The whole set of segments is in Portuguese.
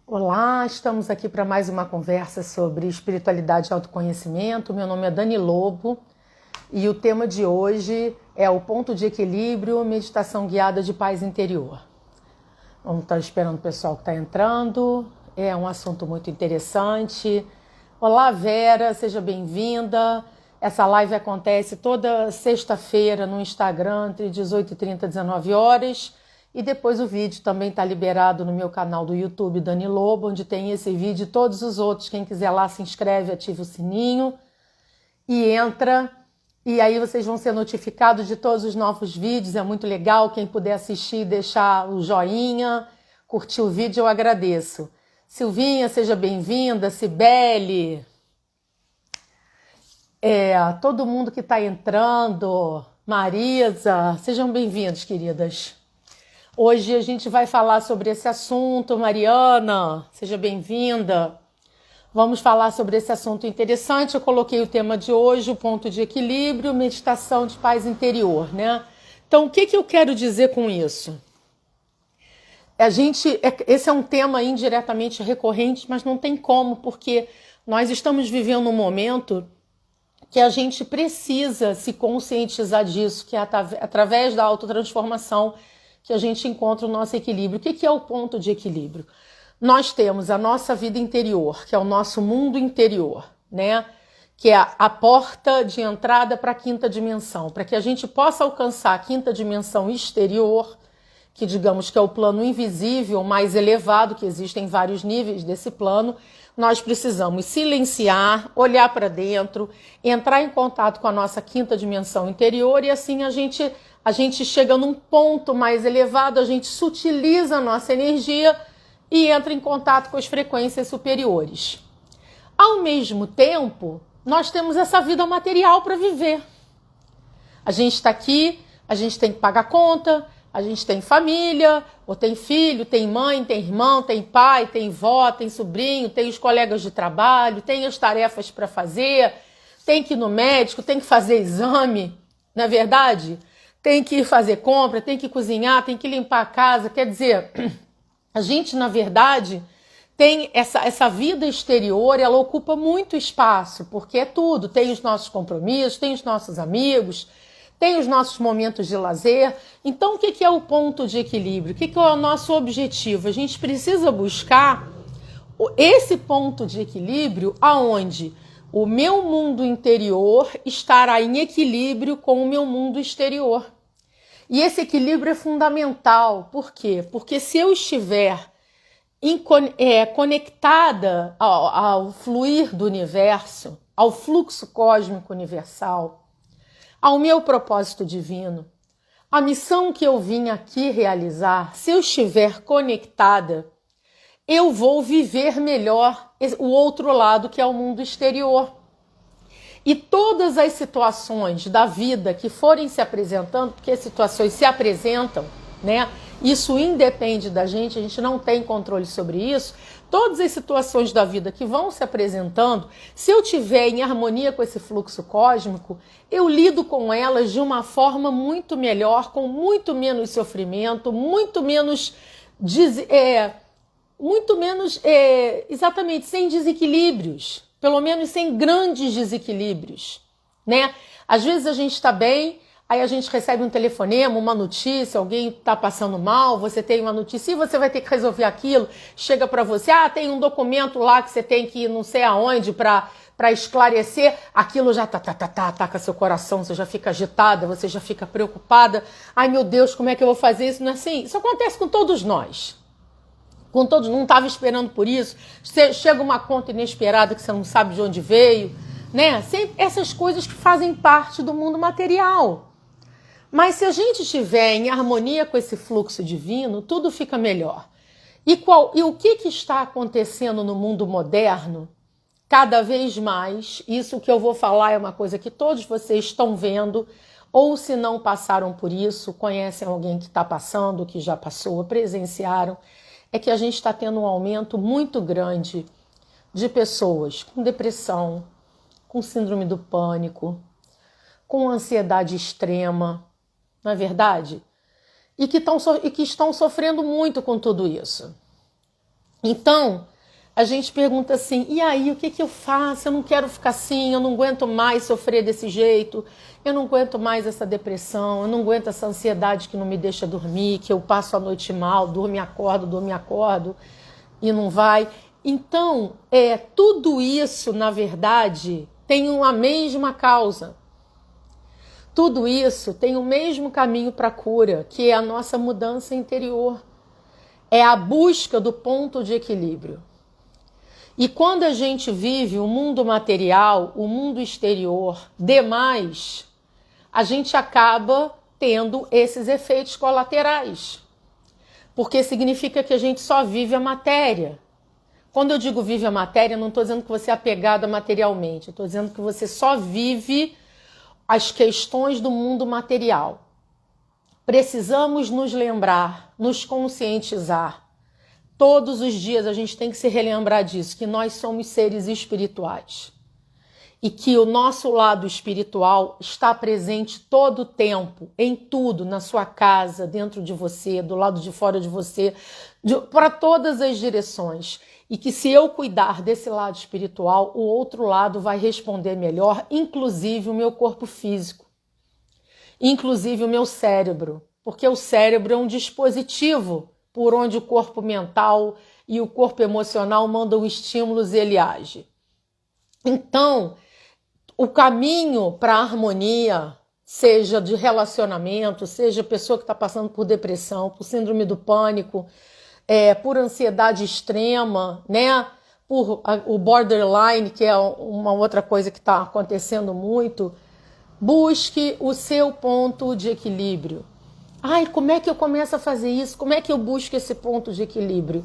Olá, estamos aqui para mais uma conversa sobre espiritualidade e autoconhecimento. Meu nome é Dani Lobo e o tema de hoje é o ponto de equilíbrio, meditação guiada de paz interior. Vamos estar esperando o pessoal que está entrando, é um assunto muito interessante. Olá, Vera, seja bem-vinda. Essa live acontece toda sexta-feira no Instagram, entre 18h30 e 19 horas. E depois o vídeo também está liberado no meu canal do YouTube, Dani Lobo, onde tem esse vídeo e todos os outros. Quem quiser lá se inscreve, ativa o sininho e entra. E aí vocês vão ser notificados de todos os novos vídeos. É muito legal. Quem puder assistir, deixar o joinha, curtir o vídeo, eu agradeço. Silvinha, seja bem-vinda. Cibele. Todo mundo que está entrando. Marisa, sejam bem-vindos, queridas. Hoje a gente vai falar sobre esse assunto. Mariana, seja bem-vinda. Vamos falar sobre esse assunto interessante. Eu coloquei o tema de hoje, o ponto de equilíbrio, meditação de paz interior, né? Então, o que eu quero dizer com isso? Esse é um tema indiretamente recorrente, mas não tem como, porque nós estamos vivendo um momento que a gente precisa se conscientizar disso, que é através da autotransformação que a gente encontra o nosso equilíbrio. O que é o ponto de equilíbrio? Nós temos a nossa vida interior, que é o nosso mundo interior, né? Que é a porta de entrada para a quinta dimensão. Para que a gente possa alcançar a quinta dimensão exterior, que digamos que é o plano invisível mais elevado, que existem vários níveis desse plano, nós precisamos silenciar, olhar para dentro, entrar em contato com a nossa quinta dimensão interior e assim a gente chega num ponto mais elevado, a gente sutiliza a nossa energia e entra em contato com as frequências superiores. Ao mesmo tempo, nós temos essa vida material para viver. A gente está aqui, a gente tem que pagar conta, a gente tem família, ou tem filho, tem mãe, tem irmão, tem pai, tem vó, tem sobrinho, tem os colegas de trabalho, tem as tarefas para fazer, tem que ir no médico, tem que fazer exame, não é verdade? Tem que ir fazer compra, tem que cozinhar, tem que limpar a casa. Quer dizer, a gente, na verdade, tem essa vida exterior, ela ocupa muito espaço, porque é tudo. Tem os nossos compromissos, tem os nossos amigos, tem os nossos momentos de lazer. Então, o que é o ponto de equilíbrio? O que é o nosso objetivo? A gente precisa buscar esse ponto de equilíbrio aonde o meu mundo interior estará em equilíbrio com o meu mundo exterior. E esse equilíbrio é fundamental. Por quê? Porque se eu estiver conectada ao fluir do universo, ao fluxo cósmico universal, ao meu propósito divino, a missão que eu vim aqui realizar, se eu estiver conectada, eu vou viver melhor o outro lado, que é o mundo exterior. E todas as situações da vida que forem se apresentando, porque as situações se apresentam, né? Isso independe da gente, a gente não tem controle sobre isso. Todas as situações da vida que vão se apresentando, se eu tiver em harmonia com esse fluxo cósmico, eu lido com elas de uma forma muito melhor, com muito menos sofrimento, muito menos exatamente sem desequilíbrios. Pelo menos sem grandes desequilíbrios, né? Às vezes a gente está bem, aí a gente recebe um telefonema, uma notícia, alguém está passando mal, você tem uma notícia e você vai ter que resolver aquilo, chega para você, tem um documento lá que você tem que ir não sei aonde para esclarecer, aquilo já ataca seu coração, você já fica agitada, você já fica preocupada, ai meu Deus, como é que eu vou fazer isso? Não é assim? Isso acontece com todos nós. Com todos, não estava esperando por isso, chega uma conta inesperada que você não sabe de onde veio, né? Sempre essas coisas que fazem parte do mundo material. Mas se a gente estiver em harmonia com esse fluxo divino, tudo fica melhor. E o que está acontecendo no mundo moderno? Cada vez mais, isso que eu vou falar é uma coisa que todos vocês estão vendo, ou se não passaram por isso, conhecem alguém que está passando, que já passou, presenciaram, é que a gente está tendo um aumento muito grande de pessoas com depressão, com síndrome do pânico, com ansiedade extrema, não é verdade? E que estão sofrendo muito com tudo isso. Então, a gente pergunta assim, e aí, o que que eu faço? Eu não quero ficar assim, eu não aguento mais sofrer desse jeito, eu não aguento mais essa depressão, eu não aguento essa ansiedade que não me deixa dormir, que eu passo a noite mal, durmo e acordo e não vai. Então, tudo isso, na verdade, tem uma mesma causa. Tudo isso tem o mesmo caminho para a cura, que é a nossa mudança interior. É a busca do ponto de equilíbrio. E quando a gente vive o mundo material, o mundo exterior demais, a gente acaba tendo esses efeitos colaterais. Porque significa que a gente só vive a matéria. Quando eu digo vive a matéria, não estou dizendo que você é apegado materialmente. Eu estou dizendo que você só vive as questões do mundo material. Precisamos nos lembrar, nos conscientizar. Todos os dias a gente tem que se relembrar disso, que nós somos seres espirituais. E que o nosso lado espiritual está presente todo o tempo, em tudo, na sua casa, dentro de você, do lado de fora de você, para todas as direções. E que se eu cuidar desse lado espiritual, o outro lado vai responder melhor, inclusive o meu corpo físico, inclusive o meu cérebro, porque o cérebro é um dispositivo por onde o corpo mental e o corpo emocional mandam estímulos e ele age. Então, o caminho para a harmonia, seja de relacionamento, seja pessoa que está passando por depressão, por síndrome do pânico, por ansiedade extrema, né? Por o borderline, que é uma outra coisa que está acontecendo muito, busque o seu ponto de equilíbrio. Ai, como é que eu começo a fazer isso? Como é que eu busco esse ponto de equilíbrio?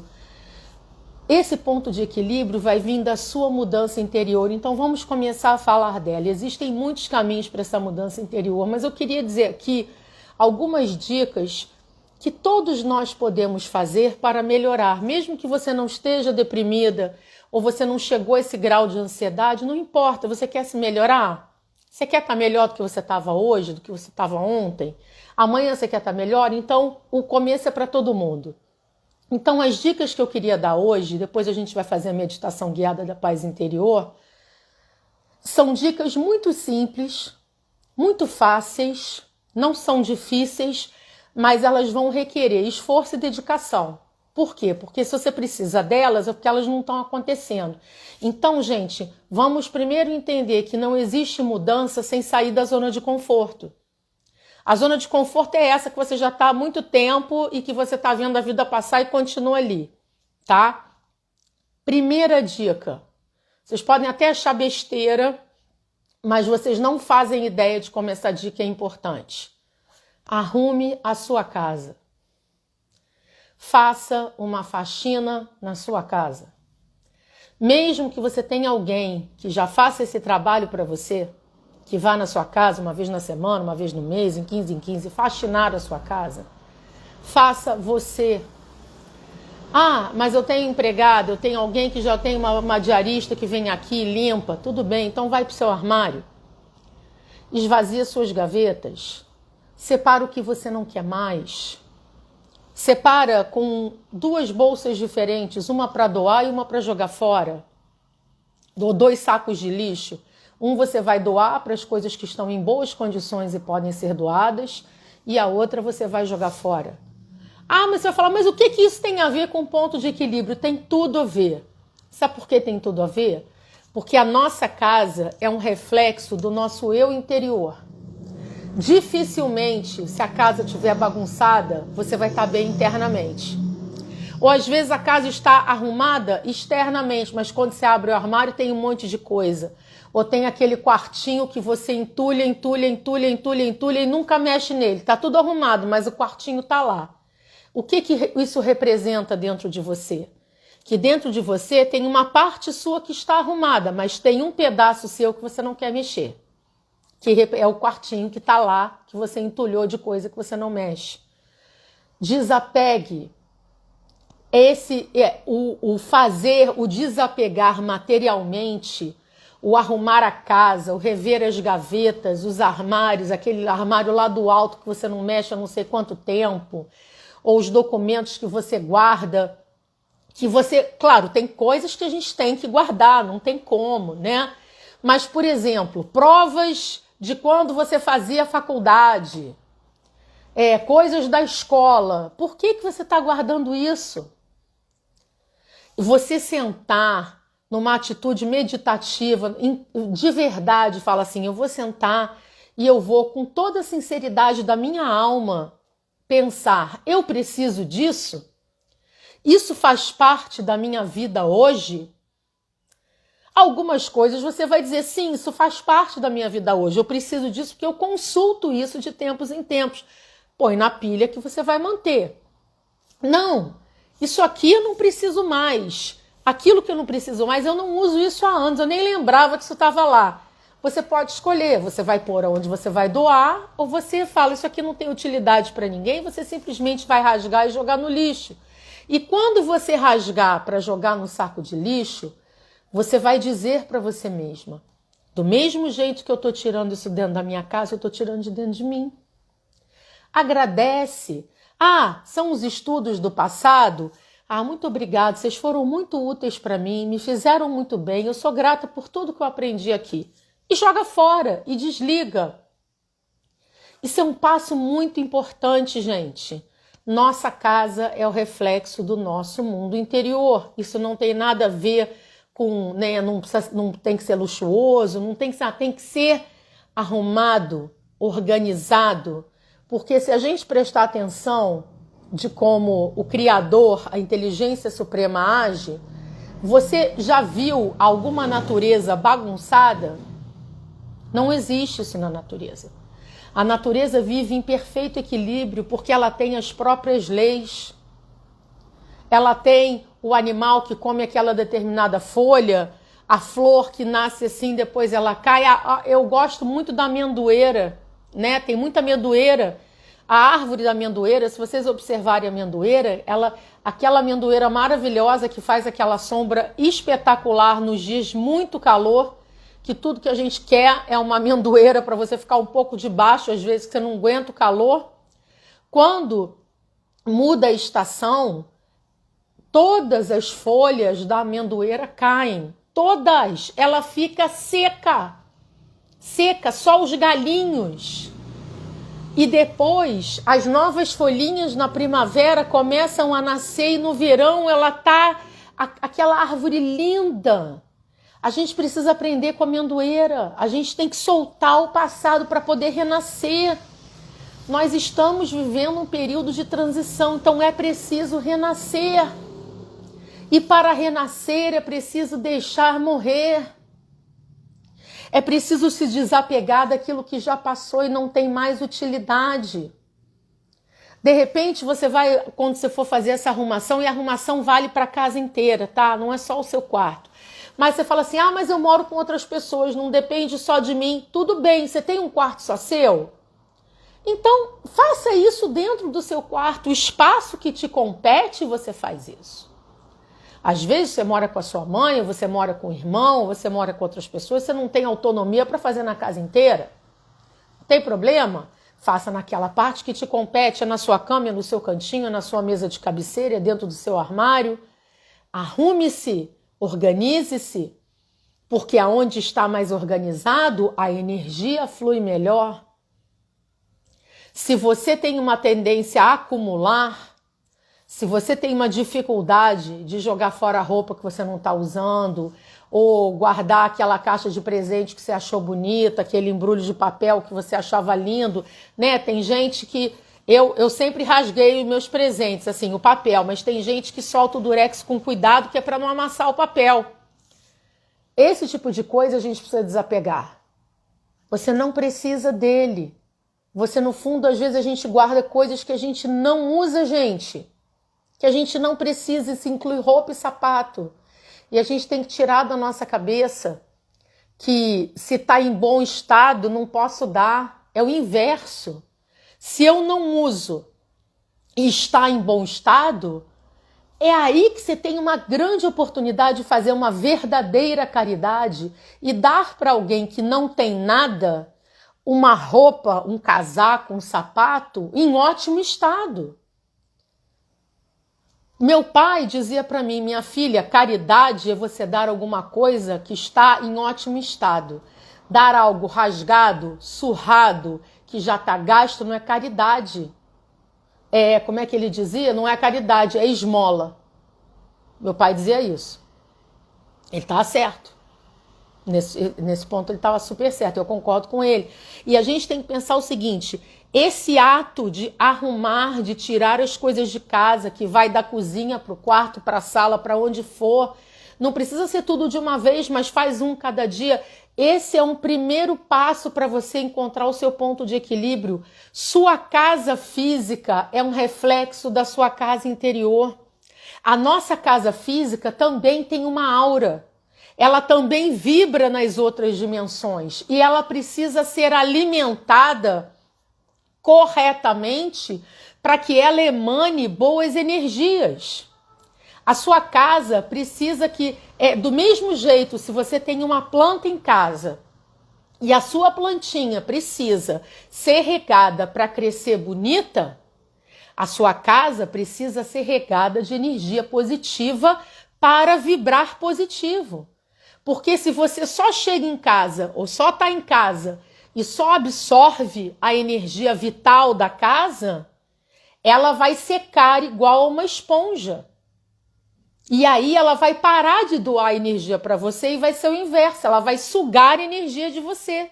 Esse ponto de equilíbrio vai vir da sua mudança interior, então vamos começar a falar dela. Existem muitos caminhos para essa mudança interior, mas eu queria dizer aqui algumas dicas que todos nós podemos fazer para melhorar. Mesmo que você não esteja deprimida ou você não chegou a esse grau de ansiedade, não importa, você quer se melhorar? Você quer estar melhor do que você estava hoje, do que você estava ontem? Amanhã você quer estar melhor? Então, o começo é para todo mundo. Então, as dicas que eu queria dar hoje, depois a gente vai fazer a meditação guiada da paz interior, são dicas muito simples, muito fáceis, não são difíceis, mas elas vão requerer esforço e dedicação. Por quê? Porque se você precisa delas, é porque elas não estão acontecendo. Então, gente, vamos primeiro entender que não existe mudança sem sair da zona de conforto. A zona de conforto é essa que você já está há muito tempo e que você está vendo a vida passar e continua ali, tá? Primeira dica. Vocês podem até achar besteira, mas vocês não fazem ideia de como essa dica é importante. Arrume a sua casa. Faça uma faxina na sua casa. Mesmo que você tenha alguém que já faça esse trabalho para você, que vá na sua casa uma vez na semana, uma vez no mês, em 15, faxinar a sua casa, faça você. Ah, mas eu tenho empregado, eu tenho alguém que já tem uma diarista que vem aqui e limpa. Tudo bem, então vai para o seu armário. Esvazia suas gavetas. Separa o que você não quer mais. Separa com 2 bolsas diferentes, uma para doar e uma para jogar fora. Ou 2 sacos de lixo. Um você vai doar para as coisas que estão em boas condições e podem ser doadas, e a outra você vai jogar fora. Ah, mas você vai falar, mas o que isso tem a ver com ponto de equilíbrio? Tem tudo a ver. Sabe por que tem tudo a ver? Porque a nossa casa é um reflexo do nosso eu interior. Dificilmente, se a casa estiver bagunçada, você vai estar bem internamente. Ou às vezes a casa está arrumada externamente, mas quando você abre o armário tem um monte de coisa. Ou tem aquele quartinho que você entulha e nunca mexe nele. Está tudo arrumado, mas o quartinho está lá. O que isso representa dentro de você? Que dentro de você tem uma parte sua que está arrumada, mas tem um pedaço seu que você não quer mexer. Que é o quartinho que está lá, que você entulhou de coisa que você não mexe. Desapegue. Esse é o fazer, o desapegar materialmente, o arrumar a casa, o rever as gavetas, os armários, aquele armário lá do alto que você não mexe há não sei quanto tempo, ou os documentos que você guarda que você, claro, tem coisas que a gente tem que guardar, não tem como, né? Mas, por exemplo, provas de quando você fazia faculdade, coisas da escola. Por que você está guardando isso? Você sentar numa atitude meditativa, de verdade, fala assim, eu vou sentar e eu vou, com toda a sinceridade da minha alma, pensar, eu preciso disso? Isso faz parte da minha vida hoje? Algumas coisas você vai dizer, sim, isso faz parte da minha vida hoje. Eu preciso disso porque eu consulto isso de tempos em tempos. Põe na pilha que você vai manter. Não, isso aqui eu não preciso mais. Aquilo que eu não preciso mais, eu não uso isso há anos. Eu nem lembrava que isso estava lá. Você pode escolher, você vai pôr aonde você vai doar, ou você fala, isso aqui não tem utilidade para ninguém, você simplesmente vai rasgar e jogar no lixo. E quando você rasgar para jogar no saco de lixo, você vai dizer para você mesma, do mesmo jeito que eu estou tirando isso dentro da minha casa, eu estou tirando de dentro de mim. Agradece. Ah, são os estudos do passado? Ah, muito obrigado, vocês foram muito úteis para mim, me fizeram muito bem, eu sou grata por tudo que eu aprendi aqui. E joga fora, e desliga. Isso é um passo muito importante, gente. Nossa casa é o reflexo do nosso mundo interior. Isso não tem nada a ver com, né, não tem que ser luxuoso, não tem que ser arrumado, organizado. Porque se a gente prestar atenção de como o Criador, a inteligência suprema age, você já viu alguma natureza bagunçada? Não existe isso na natureza. A natureza vive em perfeito equilíbrio porque ela tem as próprias leis. Ela tem o animal que come aquela determinada folha, a flor que nasce assim, depois ela cai. Eu gosto muito da amendoeira, né? Tem muita amendoeira. A árvore da amendoeira, se vocês observarem a amendoeira, aquela amendoeira maravilhosa que faz aquela sombra espetacular nos dias de muito calor, que tudo que a gente quer é uma amendoeira para você ficar um pouco de baixo, às vezes que você não aguenta o calor. Quando muda a estação, todas as folhas da amendoeira caem, todas, ela fica seca, só os galinhos. E depois, as novas folhinhas na primavera começam a nascer e no verão ela tá aquela árvore linda. A gente precisa aprender com a amendoeira. A gente tem que soltar o passado para poder renascer. Nós estamos vivendo um período de transição, então é preciso renascer. E para renascer é preciso deixar morrer. É preciso se desapegar daquilo que já passou e não tem mais utilidade. De repente você vai, quando você for fazer essa arrumação, e a arrumação vale para a casa inteira, tá? Não é só o seu quarto. Mas você fala assim, mas eu moro com outras pessoas, não depende só de mim. Tudo bem, você tem um quarto só seu? Então, faça isso dentro do seu quarto. O espaço que te compete, você faz isso. Às vezes você mora com a sua mãe, você mora com o irmão, você mora com outras pessoas, você não tem autonomia para fazer na casa inteira. Não tem problema? Faça naquela parte que te compete, é na sua cama, é no seu cantinho, é na sua mesa de cabeceira, é dentro do seu armário. Arrume-se. Organize-se, porque aonde está mais organizado, a energia flui melhor. Se você tem uma tendência a acumular, se você tem uma dificuldade de jogar fora a roupa que você não está usando, ou guardar aquela caixa de presente que você achou bonita, aquele embrulho de papel que você achava lindo, né? Tem gente que... Eu sempre rasguei os meus presentes, assim, o papel, mas tem gente que solta o durex com cuidado, que é para não amassar o papel. Esse tipo de coisa a gente precisa desapegar. Você não precisa dele. Você, no fundo, às vezes a gente guarda coisas que a gente não usa, gente. Que a gente não precisa, isso inclui roupa e sapato. E a gente tem que tirar da nossa cabeça que se está em bom estado, não posso dar. É o inverso. Se eu não uso e está em bom estado, é aí que você tem uma grande oportunidade de fazer uma verdadeira caridade e dar para alguém que não tem nada uma roupa, um casaco, um sapato em ótimo estado. Meu pai dizia para mim, minha filha, caridade é você dar alguma coisa que está em ótimo estado. Dar algo rasgado, surrado, que já está gasto, não é caridade. Como é que ele dizia? Não é caridade, é esmola. Meu pai dizia isso. Ele estava certo. Nesse ponto ele estava super certo, eu concordo com ele. E a gente tem que pensar o seguinte, esse ato de arrumar, de tirar as coisas de casa, que vai da cozinha para o quarto, para a sala, para onde for, não precisa ser tudo de uma vez, mas faz um cada dia. Esse é um primeiro passo para você encontrar o seu ponto de equilíbrio. Sua casa física é um reflexo da sua casa interior. A nossa casa física também tem uma aura. Ela também vibra nas outras dimensões e ela precisa ser alimentada corretamente para que ela emane boas energias. A sua casa precisa que, do mesmo jeito, se você tem uma planta em casa e a sua plantinha precisa ser regada para crescer bonita, a sua casa precisa ser regada de energia positiva para vibrar positivo. Porque se você só chega em casa ou só está em casa e só absorve a energia vital da casa, ela vai secar igual a uma esponja. E aí ela vai parar de doar energia para você e vai ser o inverso, ela vai sugar energia de você.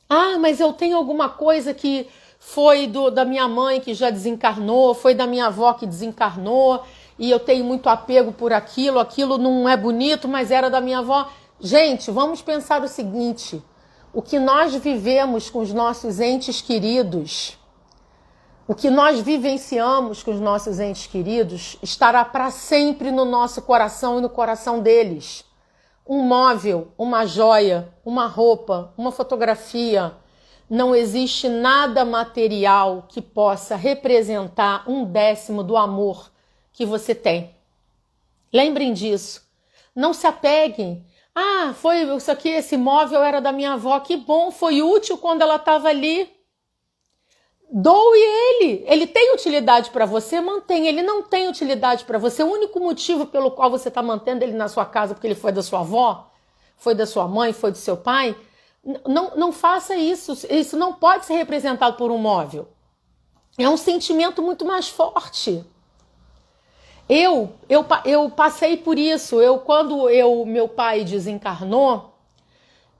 Ah, mas eu tenho alguma coisa que foi da minha mãe que já desencarnou, foi da minha avó que desencarnou, e eu tenho muito apego por aquilo não é bonito, mas era da minha avó. Gente, vamos pensar o seguinte, o que nós vivemos com os nossos entes queridos, o que nós vivenciamos com os nossos entes queridos, estará para sempre no nosso coração e no coração deles. Um móvel, uma joia, uma roupa, uma fotografia, não existe nada material que possa representar 1/10 do amor que você tem. Lembrem disso. Não se apeguem. Ah, foi isso aqui, esse móvel era da minha avó. Que bom, foi útil quando ela estava ali. Doe ele. Ele tem utilidade para você, mantenha. Ele não tem utilidade para você. O único motivo pelo qual você está mantendo ele na sua casa porque ele foi da sua avó, foi da sua mãe, foi do seu pai, não faça isso. Isso não pode ser representado por um móvel. É um sentimento muito mais forte. Eu passei por isso. Quando meu pai desencarnou,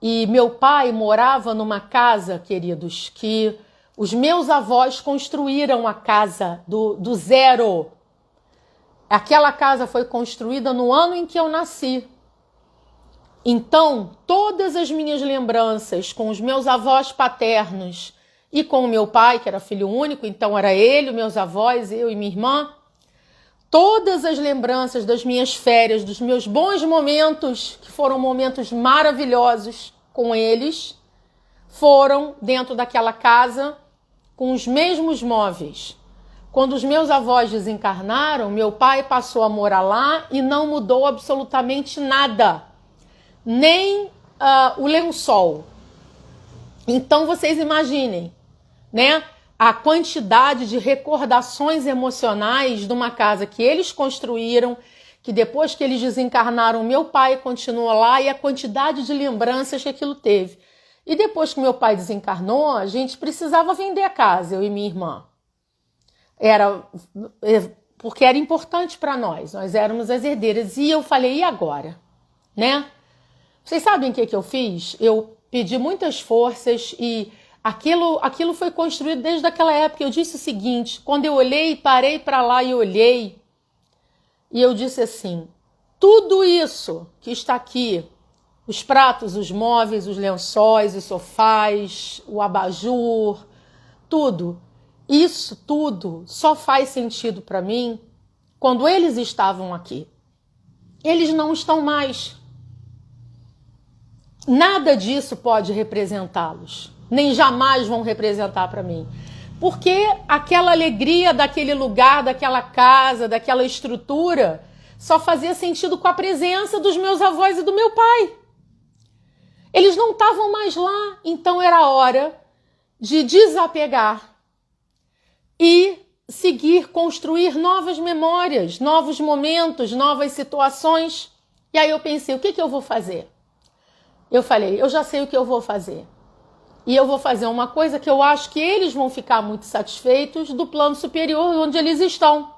e meu pai morava numa casa, queridos, que os meus avós construíram a casa do zero. Aquela casa foi construída no ano em que eu nasci. Então, todas as minhas lembranças com os meus avós paternos e com o meu pai, que era filho único, então era ele, meus avós, eu e minha irmã, todas as lembranças das minhas férias, dos meus bons momentos, que foram momentos maravilhosos com eles, foram dentro daquela casa com os mesmos móveis. Quando os meus avós desencarnaram, meu pai passou a morar lá e não mudou absolutamente nada, nem o lençol. Então vocês imaginem, né? A quantidade de recordações emocionais de uma casa que eles construíram, que depois que eles desencarnaram, meu pai continua lá, e a quantidade de lembranças que aquilo teve. E depois que meu pai desencarnou, a gente precisava vender a casa, eu e minha irmã. Porque era importante para nós éramos as herdeiras. E eu falei, e agora? Né? Vocês sabem o que eu fiz? Eu pedi muitas forças e aquilo foi construído desde aquela época. Eu disse o seguinte, quando eu olhei, parei para lá e olhei, e eu disse assim, tudo isso que está aqui, os pratos, os móveis, os lençóis, os sofás, o abajur, tudo, isso tudo só faz sentido para mim quando eles estavam aqui. Eles não estão mais. Nada disso pode representá-los, nem jamais vão representar para mim. Porque aquela alegria daquele lugar, daquela casa, daquela estrutura, só fazia sentido com a presença dos meus avós e do meu pai. Eles não estavam mais lá, então era hora de desapegar e seguir, construir novas memórias, novos momentos, novas situações. E aí eu pensei, o que eu vou fazer? Eu falei, eu já sei o que eu vou fazer. E eu vou fazer uma coisa que eu acho que eles vão ficar muito satisfeitos do plano superior onde eles estão.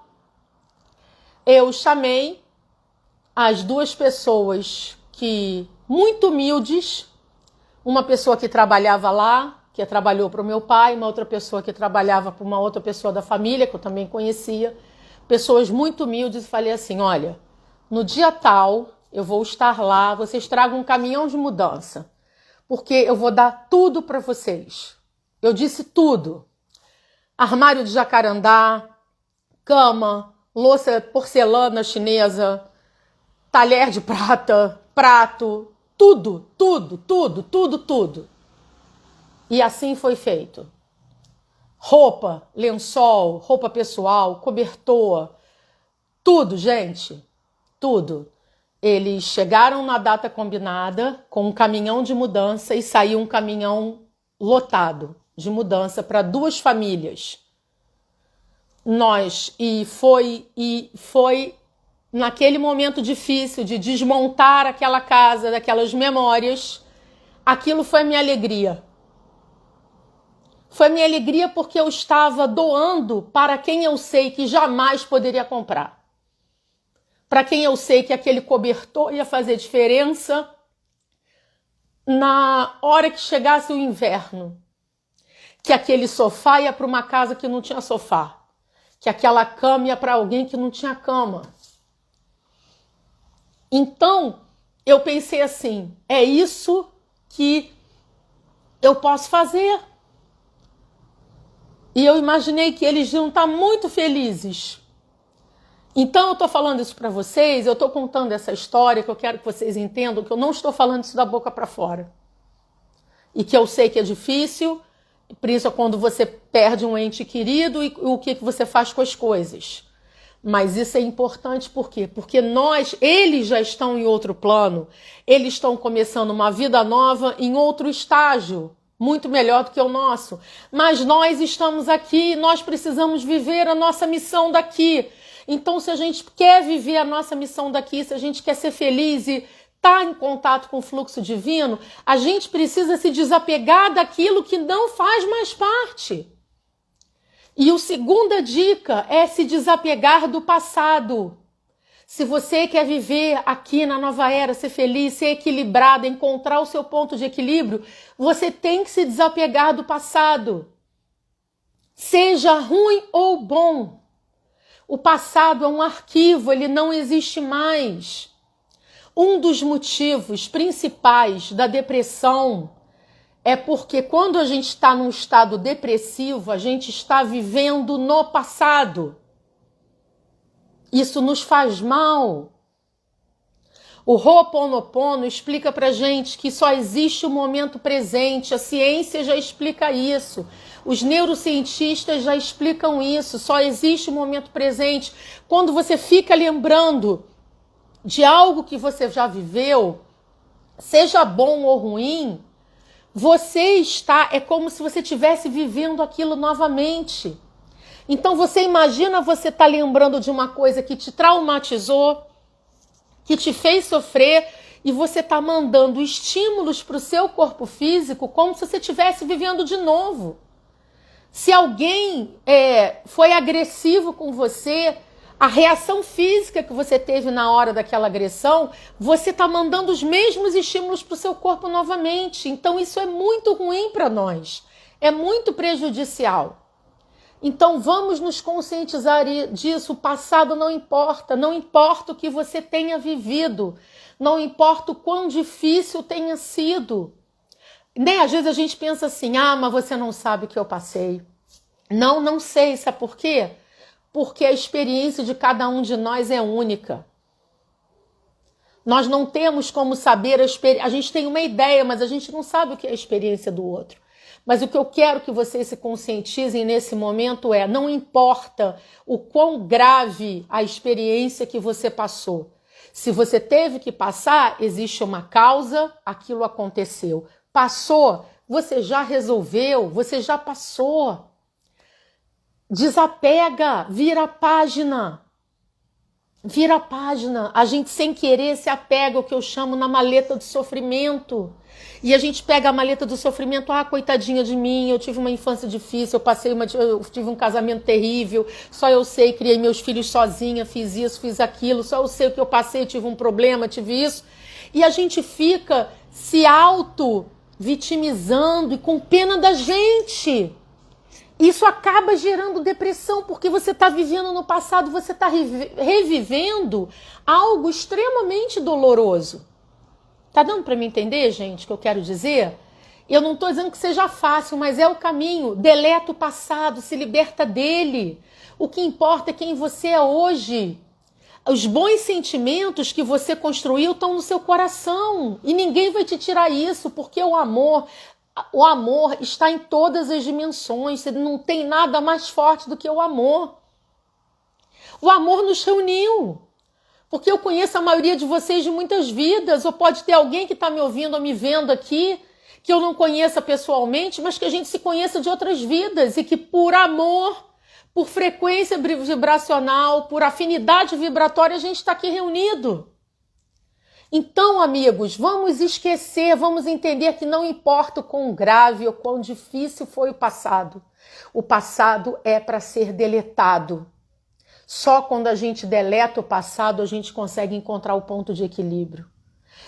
Eu chamei as duas pessoas muito humildes, uma pessoa que trabalhava lá, que trabalhou para o meu pai, uma outra pessoa que trabalhava para uma outra pessoa da família, que eu também conhecia, pessoas muito humildes, e falei assim, olha, no dia tal eu vou estar lá, vocês tragam um caminhão de mudança, porque eu vou dar tudo para vocês. Eu disse tudo. Armário de jacarandá, cama, louça porcelana chinesa, talher de prata, prato, tudo. E assim foi feito. Roupa, lençol, roupa pessoal, cobertor, tudo, gente, tudo. Eles chegaram na data combinada com um caminhão de mudança e saiu um caminhão lotado de mudança para duas famílias. Foi naquele momento difícil de desmontar aquela casa, daquelas memórias, aquilo foi minha alegria. Foi minha alegria porque eu estava doando para quem eu sei que jamais poderia comprar. Para quem eu sei que aquele cobertor ia fazer diferença na hora que chegasse o inverno. Que aquele sofá ia para uma casa que não tinha sofá. Que aquela cama ia para alguém que não tinha cama. Então, eu pensei assim, é isso que eu posso fazer. E eu imaginei que eles iam estar muito felizes. Então eu estou falando isso para vocês, eu estou contando essa história que eu quero que vocês entendam que eu não estou falando isso da boca para fora. E que eu sei que é difícil, por isso é quando você perde um ente querido e o que você faz com as coisas. Mas isso é importante por quê? Porque eles já estão em outro plano, eles estão começando uma vida nova em outro estágio, muito melhor do que o nosso. Mas nós estamos aqui, nós precisamos viver a nossa missão daqui. Então, se a gente quer viver a nossa missão daqui, se a gente quer ser feliz e estar em contato com o fluxo divino, a gente precisa se desapegar daquilo que não faz mais parte. E a segunda dica é se desapegar do passado. Se você quer viver aqui na nova era, ser feliz, ser equilibrado, encontrar o seu ponto de equilíbrio, você tem que se desapegar do passado. Seja ruim ou bom. O passado é um arquivo, ele não existe mais. Um dos motivos principais da depressão é porque quando a gente está num estado depressivo, a gente está vivendo no passado. Isso nos faz mal. O Ho'oponopono explica pra gente que só existe o momento presente, a ciência já explica isso, os neurocientistas já explicam isso, só existe o momento presente. Quando você fica lembrando de algo que você já viveu, seja bom ou ruim, é como se você estivesse vivendo aquilo novamente. Então você imagina você estar lembrando de uma coisa que te traumatizou, que te fez sofrer, e você está mandando estímulos para o seu corpo físico como se você estivesse vivendo de novo. Se alguém foi agressivo com você, a reação física que você teve na hora daquela agressão, você está mandando os mesmos estímulos para o seu corpo novamente. Então isso é muito ruim para nós, é muito prejudicial. Então vamos nos conscientizar disso. O passado não importa, não importa o que você tenha vivido, não importa o quão difícil tenha sido. Né? Às vezes a gente pensa assim, mas você não sabe o que eu passei. Não sei, sabe por quê? Porque a experiência de cada um de nós é única. Nós não temos como saber a experiência, a gente tem uma ideia, mas a gente não sabe o que é a experiência do outro. Mas o que eu quero que vocês se conscientizem nesse momento não importa o quão grave a experiência que você passou. Se você teve que passar, existe uma causa, aquilo aconteceu. Passou, você já resolveu, você já passou. Desapega, vira a página. Vira a página. A gente sem querer se apega ao que eu chamo na maleta do sofrimento. E a gente pega a maleta do sofrimento, coitadinha de mim, eu tive uma infância difícil, eu tive um casamento terrível, só eu sei, criei meus filhos sozinha, fiz isso, fiz aquilo, só eu sei o que eu passei, tive um problema, tive isso. E a gente fica se auto-vitimizando e com pena da gente. Isso acaba gerando depressão, porque você está vivendo no passado, você está revivendo algo extremamente doloroso. Tá dando para me entender, gente, o que eu quero dizer? Eu não estou dizendo que seja fácil, mas é o caminho. Deleta o passado, se liberta dele. O que importa é quem você é hoje. Os bons sentimentos que você construiu estão no seu coração. E ninguém vai te tirar isso, porque o amor está em todas as dimensões. Não tem nada mais forte do que o amor. O amor nos reuniu. Porque eu conheço a maioria de vocês de muitas vidas, ou pode ter alguém que está me ouvindo ou me vendo aqui, que eu não conheça pessoalmente, mas que a gente se conheça de outras vidas e que por amor, por frequência vibracional, por afinidade vibratória, a gente está aqui reunido. Então, amigos, vamos esquecer, vamos entender que não importa o quão grave ou quão difícil foi o passado é para ser deletado. Só quando a gente deleta o passado, a gente consegue encontrar o ponto de equilíbrio.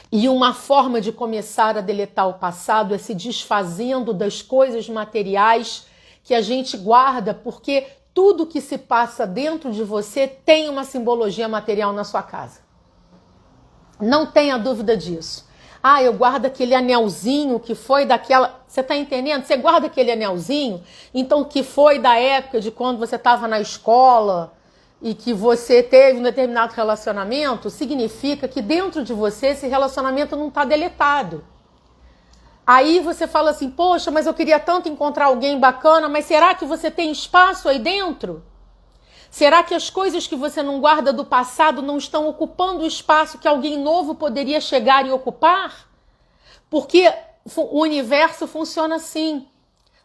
E uma forma de começar a deletar o passado é se desfazendo das coisas materiais que a gente guarda, porque tudo que se passa dentro de você tem uma simbologia material na sua casa. Não tenha dúvida disso. Eu guardo aquele anelzinho que foi daquela... Você está entendendo? Você guarda aquele anelzinho, então que foi da época de quando você estava na escola... e que você teve um determinado relacionamento, significa que dentro de você esse relacionamento não está deletado. Aí você fala assim, poxa, mas eu queria tanto encontrar alguém bacana, mas será que você tem espaço aí dentro? Será que as coisas que você não guarda do passado não estão ocupando o espaço que alguém novo poderia chegar e ocupar? Porque o universo funciona assim.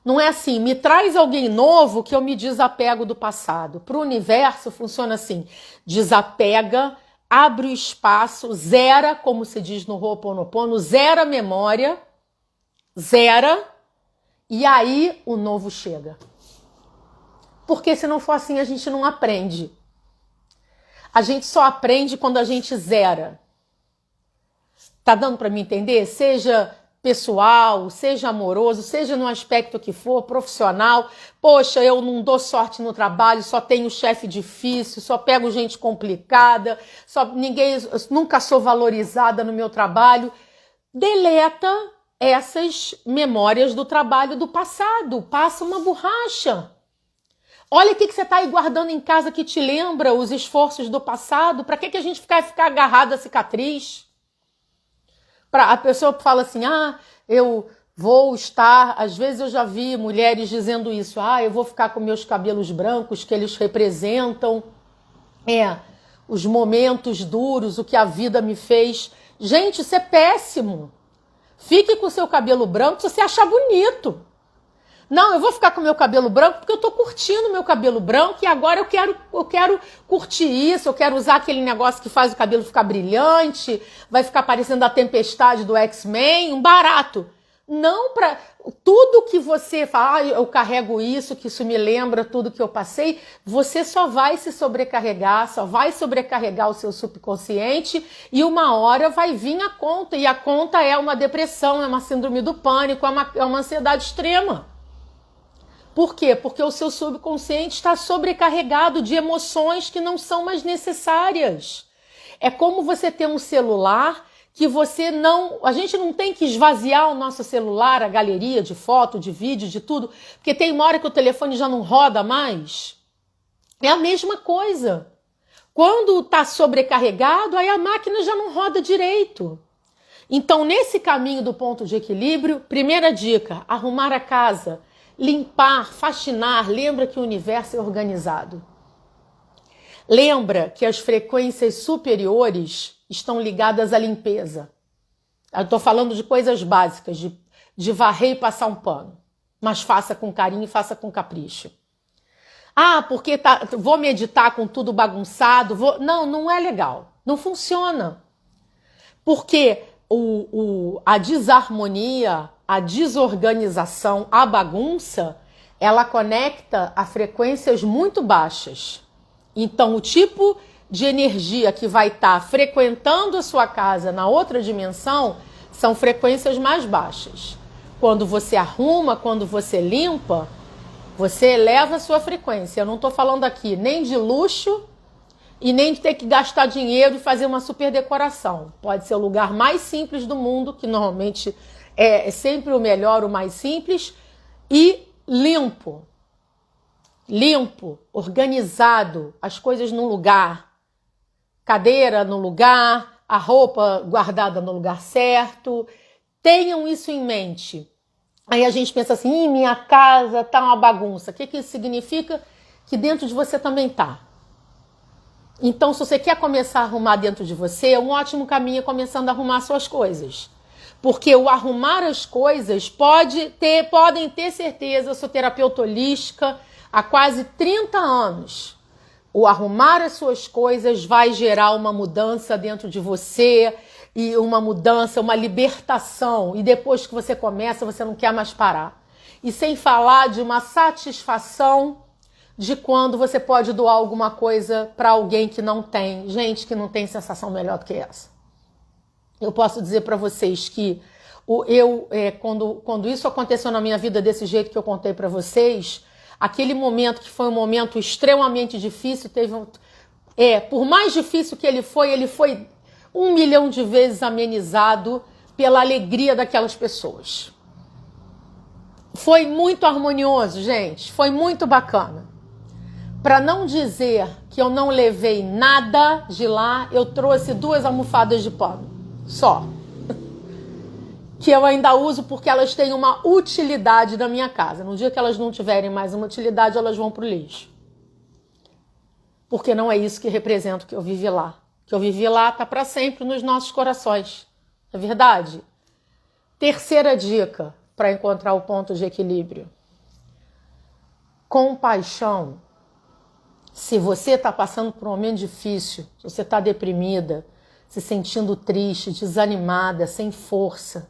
Não é assim, me traz alguém novo que eu me desapego do passado. Para o universo funciona assim, desapega, abre o espaço, zera, como se diz no Ho'oponopono, zera a memória, zera, e aí o novo chega. Porque se não for assim, a gente não aprende. A gente só aprende quando a gente zera. Tá dando para me entender? Seja... pessoal, seja amoroso, seja no aspecto que for, profissional. Poxa, eu não dou sorte no trabalho, só tenho chefe difícil, só pego gente complicada, nunca sou valorizada no meu trabalho. Deleta essas memórias do trabalho do passado, passa uma borracha. Olha o que você está aí guardando em casa que te lembra os esforços do passado. Para que a gente ficar agarrado à cicatriz? A pessoa fala assim, eu vou estar... Às vezes eu já vi mulheres dizendo isso, eu vou ficar com meus cabelos brancos, que eles representam os momentos duros, o que a vida me fez. Gente, isso é péssimo. Fique com o seu cabelo branco se você achar bonito. Não, eu vou ficar com o meu cabelo branco porque eu tô curtindo meu cabelo branco e agora eu quero curtir isso, eu quero usar aquele negócio que faz o cabelo ficar brilhante, vai ficar parecendo a tempestade do X-Men, um barato. Não para... Tudo que você fala, eu carrego isso, que isso me lembra tudo que eu passei, você só vai se sobrecarregar, só vai sobrecarregar o seu subconsciente e uma hora vai vir a conta. E a conta é uma depressão, é uma síndrome do pânico, é uma ansiedade extrema. Por quê? Porque o seu subconsciente está sobrecarregado de emoções que não são mais necessárias. É como você ter um celular que você não... A gente não tem que esvaziar o nosso celular, a galeria de foto, de vídeo, de tudo, porque tem uma hora que o telefone já não roda mais. É a mesma coisa. Quando está sobrecarregado, aí a máquina já não roda direito. Então, nesse caminho do ponto de equilíbrio, primeira dica, arrumar a casa, limpar, faxinar, lembra que o universo é organizado. Lembra que as frequências superiores estão ligadas à limpeza. Eu estou falando de coisas básicas, de varrer e passar um pano. Mas faça com carinho e faça com capricho. Ah, porque vou meditar com tudo bagunçado. Não, não é legal. Não funciona. Porque a desarmonia, a desorganização, a bagunça, ela conecta a frequências muito baixas. Então, o tipo de energia que vai estar frequentando a sua casa na outra dimensão são frequências mais baixas. Quando você arruma, quando você limpa, você eleva a sua frequência. Eu não estou falando aqui nem de luxo e nem de ter que gastar dinheiro e fazer uma super decoração. Pode ser o lugar mais simples do mundo, que normalmente é sempre o melhor, o mais simples, e limpo. Limpo, organizado, as coisas no lugar. Cadeira no lugar, a roupa guardada no lugar certo. Tenham isso em mente. Aí a gente pensa assim, minha casa tá uma bagunça. O que isso significa? Que dentro de você também tá. Então, se você quer começar a arrumar dentro de você, um ótimo caminho é começando a arrumar suas coisas. Porque o arrumar as coisas podem ter certeza, eu sou terapeuta holística há quase 30 anos. O arrumar as suas coisas vai gerar uma mudança dentro de você, e uma mudança, uma libertação. E depois que você começa, você não quer mais parar. E sem falar de uma satisfação de quando você pode doar alguma coisa para alguém que não tem. Gente, que não tem sensação melhor do que essa. Eu posso dizer para vocês que quando isso aconteceu na minha vida desse jeito que eu contei para vocês, aquele momento que foi um momento extremamente difícil, por mais difícil que ele foi 1 milhão de vezes amenizado pela alegria daquelas pessoas. Foi muito harmonioso, gente. Foi muito bacana. Para não dizer que eu não levei nada de lá, eu trouxe 2 almofadas de pano. Só. Que eu ainda uso porque elas têm uma utilidade na minha casa. No dia que elas não tiverem mais uma utilidade, elas vão para o lixo. Porque não é isso que representa o que eu vivi lá. O que eu vivi lá está para sempre nos nossos corações. É verdade? Terceira dica para encontrar o ponto de equilíbrio. Compaixão. Se você está passando por um momento difícil, se você está deprimida, se sentindo triste, desanimada, sem força,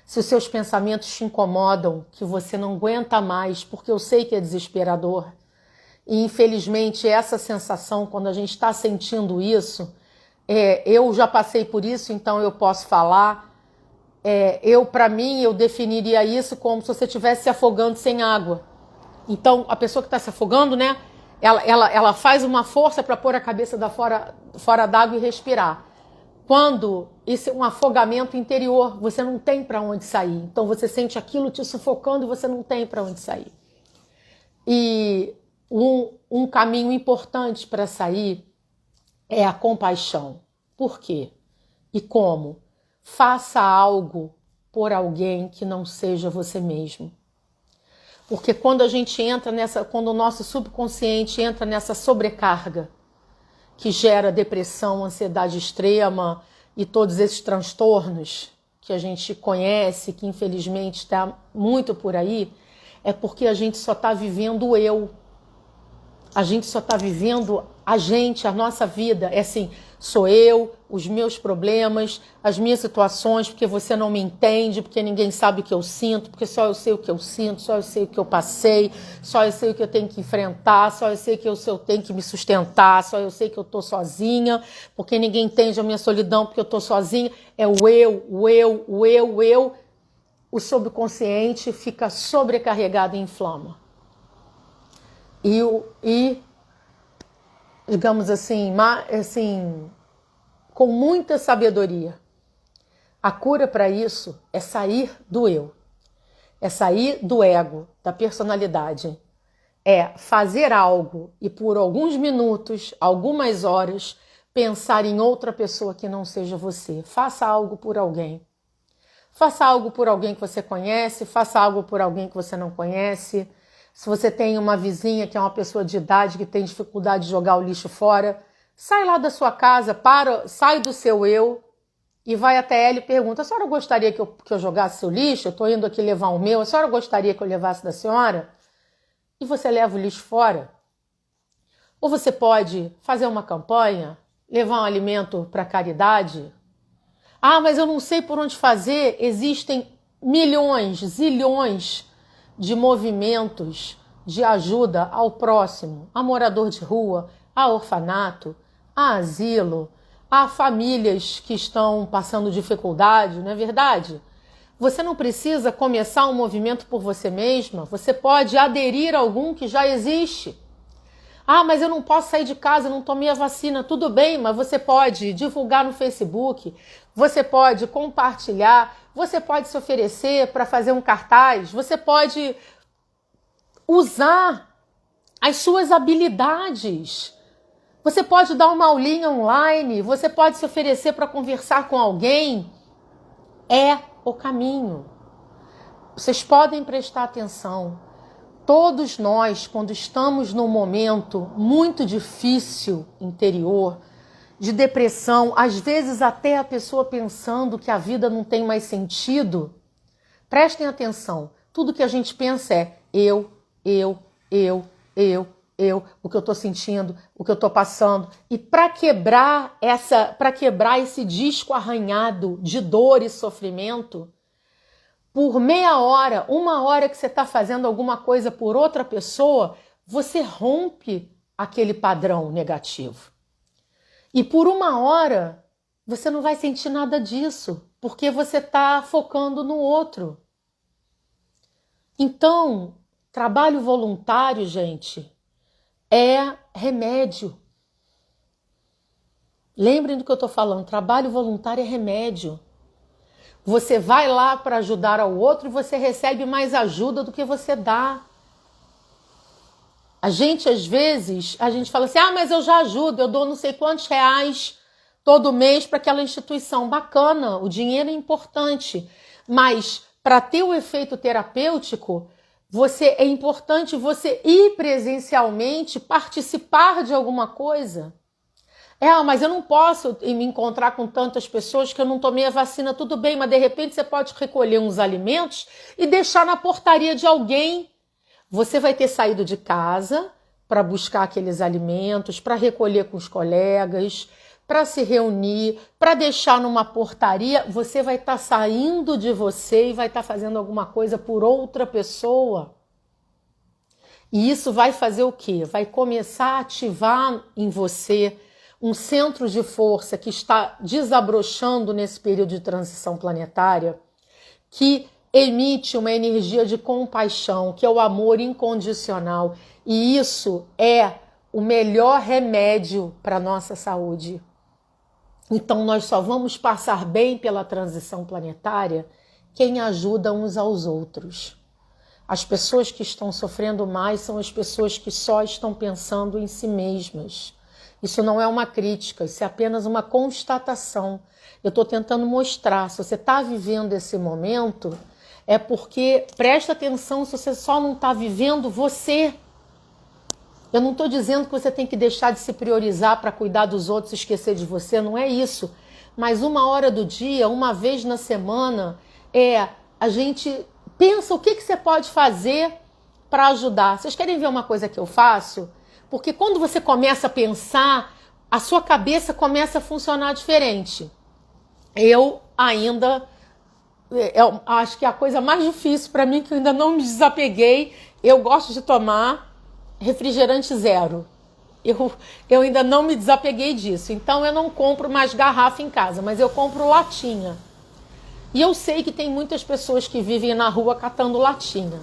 se os seus pensamentos te incomodam, que você não aguenta mais, porque eu sei que é desesperador, e infelizmente essa sensação, quando a gente está sentindo isso, eu já passei por isso, então eu posso falar, para mim, eu definiria isso como se você estivesse se afogando sem água. Então, a pessoa que está se afogando, né, ela faz uma força para pôr a cabeça fora d'água e respirar. Quando isso é um afogamento interior, você não tem para onde sair. Então você sente aquilo te sufocando e você não tem para onde sair. E um caminho importante para sair é a compaixão. Por quê? E como? Faça algo por alguém que não seja você mesmo. Porque quando a gente quando o nosso subconsciente entra nessa sobrecarga, que gera depressão, ansiedade extrema e todos esses transtornos que a gente conhece, que infelizmente está muito por aí, é porque a gente só está vivendo o eu. A gente só está vivendo a nossa vida. É assim, sou eu, os meus problemas, as minhas situações, porque você não me entende, porque ninguém sabe o que eu sinto, porque só eu sei o que eu sinto, só eu sei o que eu passei, só eu sei o que eu tenho que enfrentar, só eu sei que eu tenho que me sustentar, só eu sei que eu estou sozinha, porque ninguém entende a minha solidão, porque eu estou sozinha. É o eu, o eu, o eu, o eu. O subconsciente fica sobrecarregado e inflama. E digamos assim, com muita sabedoria, a cura para isso é sair do eu, é sair do ego, da personalidade, é fazer algo e por alguns minutos, algumas horas, pensar em outra pessoa que não seja você. Faça algo por alguém. Faça algo por alguém que você conhece, faça algo por alguém que você não conhece. Se você tem uma vizinha que é uma pessoa de idade que tem dificuldade de jogar o lixo fora, sai lá da sua casa, sai do seu eu e vai até ela e pergunta: a senhora gostaria que eu jogasse seu lixo? Eu estou indo aqui levar o meu. A senhora gostaria que eu levasse da senhora? E você leva o lixo fora. Ou você pode fazer uma campanha, levar um alimento para caridade. Ah, mas eu não sei por onde fazer. Existem milhões, zilhões de movimentos de ajuda ao próximo, a morador de rua, a orfanato, a asilo, a famílias que estão passando dificuldade, não é verdade? Você não precisa começar um movimento por você mesma, você pode aderir a algum que já existe. Ah, mas eu não posso sair de casa, não tomei a vacina. Tudo bem, mas você pode divulgar no Facebook, você pode compartilhar, você pode se oferecer para fazer um cartaz, você pode usar as suas habilidades. Você pode dar uma aulinha online, você pode se oferecer para conversar com alguém. É o caminho. Vocês podem prestar atenção. Todos nós, quando estamos num momento muito difícil interior, de depressão, às vezes até a pessoa pensando que a vida não tem mais sentido, prestem atenção. Tudo que a gente pensa é eu, o que eu estou sentindo, o que eu estou passando. E para quebrar esse disco arranhado de dor e sofrimento, por meia hora, uma hora que você está fazendo alguma coisa por outra pessoa, você rompe aquele padrão negativo. E por uma hora, você não vai sentir nada disso, porque você está focando no outro. Então, trabalho voluntário, gente, é remédio. Lembrem do que eu estou falando, trabalho voluntário é remédio. Você vai lá para ajudar ao outro e você recebe mais ajuda do que você dá. A gente, às vezes, fala assim, mas eu já ajudo, eu dou não sei quantos reais todo mês para aquela instituição. Bacana, o dinheiro é importante, mas para ter o efeito terapêutico, é importante você ir presencialmente, participar de alguma coisa. Mas eu não posso me encontrar com tantas pessoas que eu não tomei a vacina. Tudo bem, mas de repente você pode recolher uns alimentos e deixar na portaria de alguém. Você vai ter saído de casa para buscar aqueles alimentos, para recolher com os colegas, para se reunir, para deixar numa portaria. Você vai estar saindo de você e vai estar fazendo alguma coisa por outra pessoa. E isso vai fazer o quê? Vai começar a ativar em você um centro de força que está desabrochando nesse período de transição planetária, que emite uma energia de compaixão, que é o amor incondicional. E isso é o melhor remédio para a nossa saúde. Então nós só vamos passar bem pela transição planetária quem ajuda uns aos outros. As pessoas que estão sofrendo mais são as pessoas que só estão pensando em si mesmas. Isso não é uma crítica, isso é apenas uma constatação. Eu estou tentando mostrar, se você está vivendo esse momento, é porque, presta atenção, se você só não está vivendo você. Eu não estou dizendo que você tem que deixar de se priorizar para cuidar dos outros e esquecer de você, não é isso. Mas uma hora do dia, uma vez na semana, a gente pensa o que você pode fazer para ajudar. Vocês querem ver uma coisa que eu faço? Porque quando você começa a pensar, a sua cabeça começa a funcionar diferente. Eu acho que a coisa mais difícil para mim, que eu ainda não me desapeguei, eu gosto de tomar refrigerante zero. Eu ainda não me desapeguei disso. Então eu não compro mais garrafa em casa, mas eu compro latinha. E eu sei que tem muitas pessoas que vivem na rua catando latinha.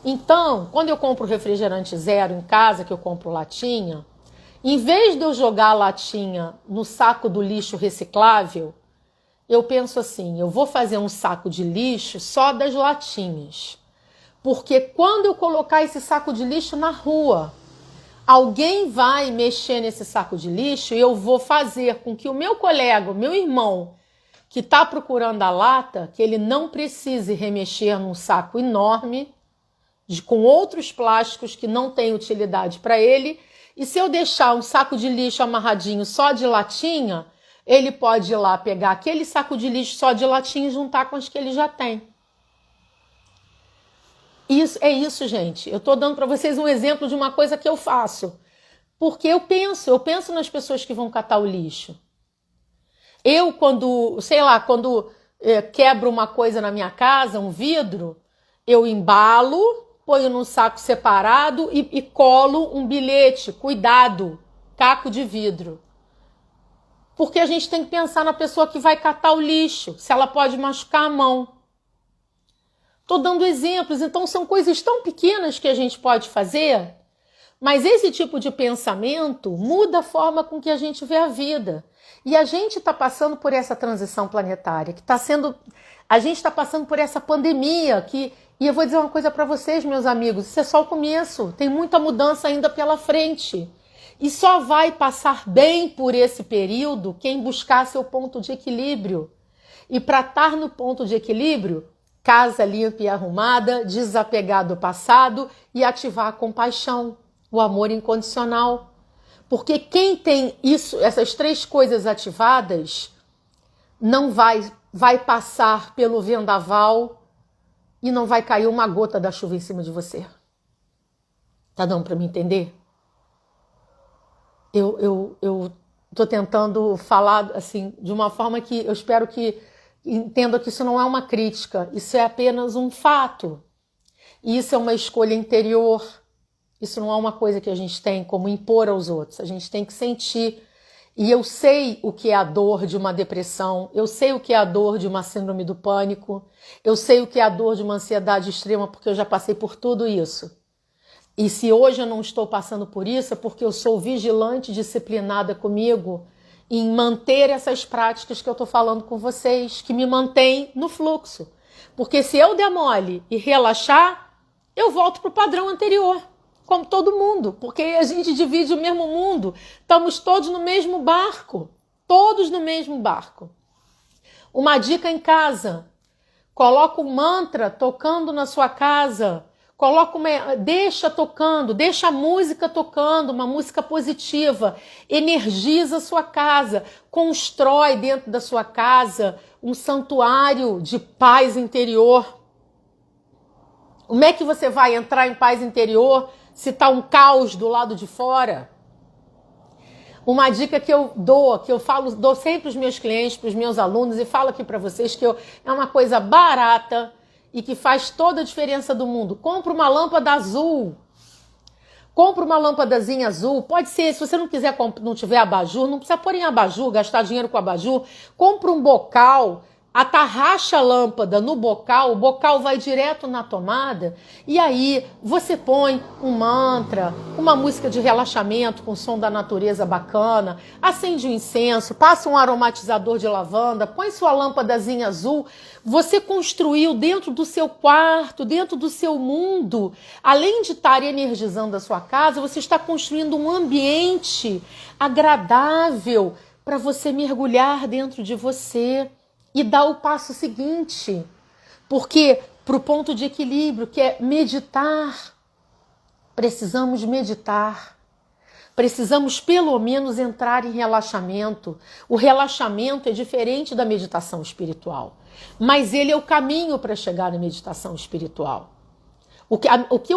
Então, quando eu compro refrigerante zero em casa, que eu compro latinha, em vez de eu jogar a latinha no saco do lixo reciclável, eu penso assim, eu vou fazer um saco de lixo só das latinhas. Porque quando eu colocar esse saco de lixo na rua, alguém vai mexer nesse saco de lixo e eu vou fazer com que o meu colega, o meu irmão, que está procurando a lata, que ele não precise remexer num saco enorme, com outros plásticos que não têm utilidade para ele. E se eu deixar um saco de lixo amarradinho só de latinha, ele pode ir lá pegar aquele saco de lixo só de latinha e juntar com as que ele já tem. É isso, gente. Eu estou dando para vocês um exemplo de uma coisa que eu faço. Porque eu penso nas pessoas que vão catar o lixo. Eu, quando quebro uma coisa na minha casa, um vidro, eu embalo, ponho num saco separado e colo um bilhete, cuidado, caco de vidro. Porque a gente tem que pensar na pessoa que vai catar o lixo, se ela pode machucar a mão. Estou dando exemplos, então são coisas tão pequenas que a gente pode fazer, mas esse tipo de pensamento muda a forma com que a gente vê a vida. E a gente está passando por essa transição planetária, a gente está passando por essa pandemia, e eu vou dizer uma coisa para vocês, meus amigos, isso é só o começo, tem muita mudança ainda pela frente. E só vai passar bem por esse período quem buscar seu ponto de equilíbrio. E para estar no ponto de equilíbrio, casa limpa e arrumada, desapegar do passado e ativar a compaixão, o amor incondicional. Porque quem tem essas três coisas ativadas, não vai passar pelo vendaval e não vai cair uma gota da chuva em cima de você. Tá dando para me entender? Eu tô tentando falar assim de uma forma que eu espero que entenda que isso não é uma crítica, isso é apenas um fato. E isso é uma escolha interior. Isso não é uma coisa que a gente tem como impor aos outros. A gente tem que sentir. E eu sei o que é a dor de uma depressão, eu sei o que é a dor de uma síndrome do pânico, eu sei o que é a dor de uma ansiedade extrema, porque eu já passei por tudo isso. E se hoje eu não estou passando por isso, é porque eu sou vigilante, disciplinada comigo em manter essas práticas que eu estou falando com vocês, que me mantêm no fluxo. Porque se eu der mole e relaxar, eu volto para o padrão anterior, como todo mundo, porque a gente divide o mesmo mundo, estamos todos no mesmo barco, todos no mesmo barco. Uma dica em casa, coloca um mantra tocando na sua casa, deixa tocando, deixa a música tocando, uma música positiva, energiza a sua casa, constrói dentro da sua casa um santuário de paz interior. Como é que você vai entrar em paz interior se está um caos do lado de fora? Uma dica que eu dou, dou sempre para os meus clientes, para os meus alunos, e falo aqui para vocês que é uma coisa barata e que faz toda a diferença do mundo. Compra uma lâmpada azul. Compra uma lâmpadazinha azul. Pode ser, se você não quiser, não tiver abajur, não precisa pôr em abajur, gastar dinheiro com abajur. Compra um bocal, atarracha a lâmpada no bocal, o bocal vai direto na tomada, e aí você põe um mantra, uma música de relaxamento com som da natureza bacana, acende um incenso, passa um aromatizador de lavanda, põe sua lâmpadazinha azul. Você construiu dentro do seu quarto, dentro do seu mundo, além de estar energizando a sua casa, você está construindo um ambiente agradável para você mergulhar dentro de você e dar o passo seguinte, porque para o ponto de equilíbrio, que é meditar, precisamos meditar, precisamos pelo menos entrar em relaxamento. O relaxamento é diferente da meditação espiritual, mas ele é o caminho para chegar na meditação espiritual. O que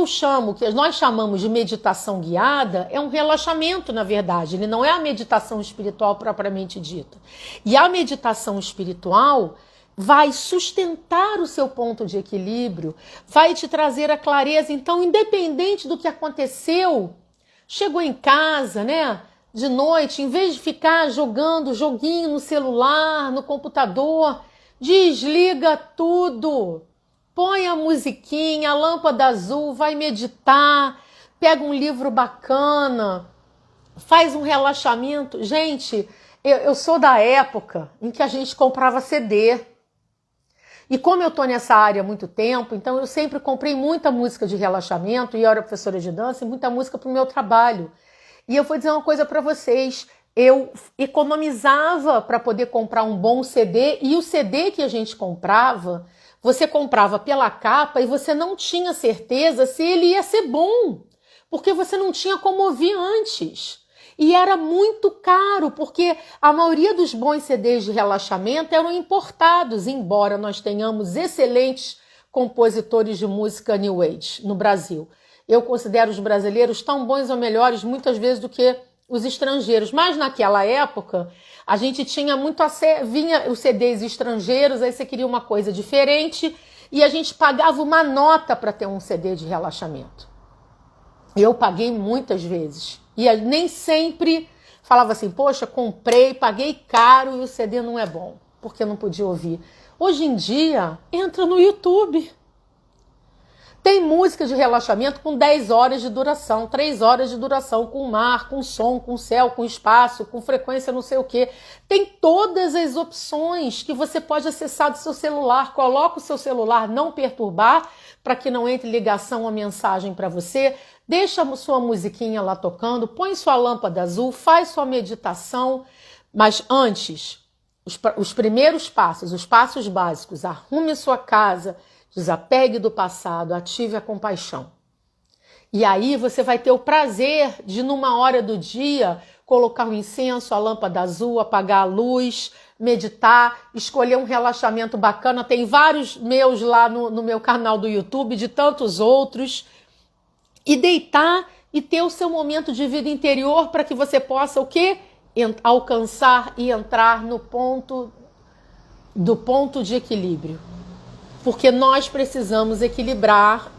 nós chamamos de meditação guiada é um relaxamento, na verdade. Ele não é a meditação espiritual propriamente dita. E a meditação espiritual vai sustentar o seu ponto de equilíbrio, vai te trazer a clareza. Então, independente do que aconteceu, chegou em casa, né, de noite, em vez de ficar jogando joguinho no celular, no computador, desliga tudo. Põe a musiquinha, a lâmpada azul, vai meditar, pega um livro bacana, faz um relaxamento. Gente, eu sou da época em que a gente comprava CD. E como eu estou nessa área há muito tempo, então eu sempre comprei muita música de relaxamento, e eu era professora de dança, e muita música para o meu trabalho. E eu vou dizer uma coisa para vocês, eu economizava para poder comprar um bom CD, e o CD que a gente comprava, você comprava pela capa e você não tinha certeza se ele ia ser bom, porque você não tinha como ouvir antes. E era muito caro, porque a maioria dos bons CDs de relaxamento eram importados, embora nós tenhamos excelentes compositores de música New Age no Brasil. eu considero os brasileiros tão bons ou melhores muitas vezes do que os estrangeiros. Mas naquela época, a gente tinha muito vinha os CDs estrangeiros, aí você queria uma coisa diferente e a gente pagava uma nota para ter um CD de relaxamento. Eu paguei muitas vezes. E nem sempre falava assim, poxa, comprei, paguei caro e o CD não é bom, porque eu não podia ouvir. Hoje em dia, entra no YouTube. Tem música de relaxamento com 10 horas de duração, 3 horas de duração, com mar, com som, com céu, com espaço, com frequência não sei o quê. Tem todas as opções que você pode acessar do seu celular. Coloca o seu celular não perturbar para que não entre ligação ou mensagem para você. Deixa a sua musiquinha lá tocando, põe sua lâmpada azul, faz sua meditação. Mas antes, os primeiros passos, os passos básicos, arrume sua casa, desapegue do passado, ative a compaixão. E aí você vai ter o prazer de, numa hora do dia, colocar um incenso, a lâmpada azul, apagar a luz, meditar, escolher um relaxamento bacana. Tem vários meus lá no meu canal do YouTube, de tantos outros. E deitar e ter o seu momento de vida interior para que você possa o quê? Alcançar e entrar no ponto de equilíbrio. Porque nós precisamos equilibrar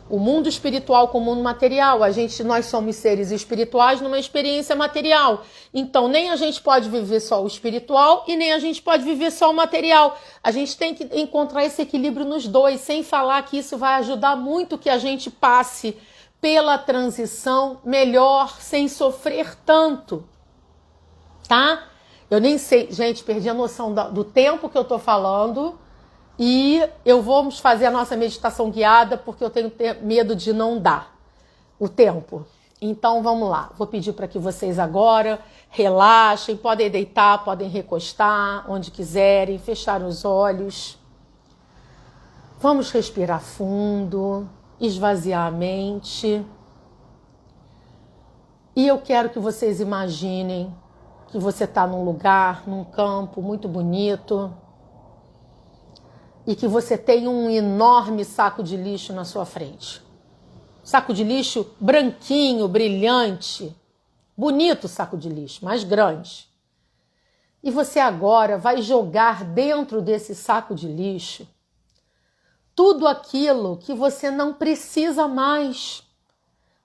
o mundo espiritual com o mundo material. Nós somos seres espirituais numa experiência material. Então, nem a gente pode viver só o espiritual e nem a gente pode viver só o material. A gente tem que encontrar esse equilíbrio nos dois, sem falar que isso vai ajudar muito que a gente passe pela transição melhor, sem sofrer tanto. Tá? Eu nem sei, gente, perdi a noção do tempo que eu tô falando. E vamos fazer a nossa meditação guiada porque eu tenho medo de não dar o tempo. Então vamos lá, vou pedir para que vocês agora relaxem, podem deitar, podem recostar onde quiserem, fechar os olhos. Vamos respirar fundo, esvaziar a mente. E eu quero que vocês imaginem que você está num lugar, num campo muito bonito, e que você tem um enorme saco de lixo na sua frente. Saco de lixo branquinho, brilhante, bonito saco de lixo, mas grande. E você agora vai jogar dentro desse saco de lixo tudo aquilo que você não precisa mais.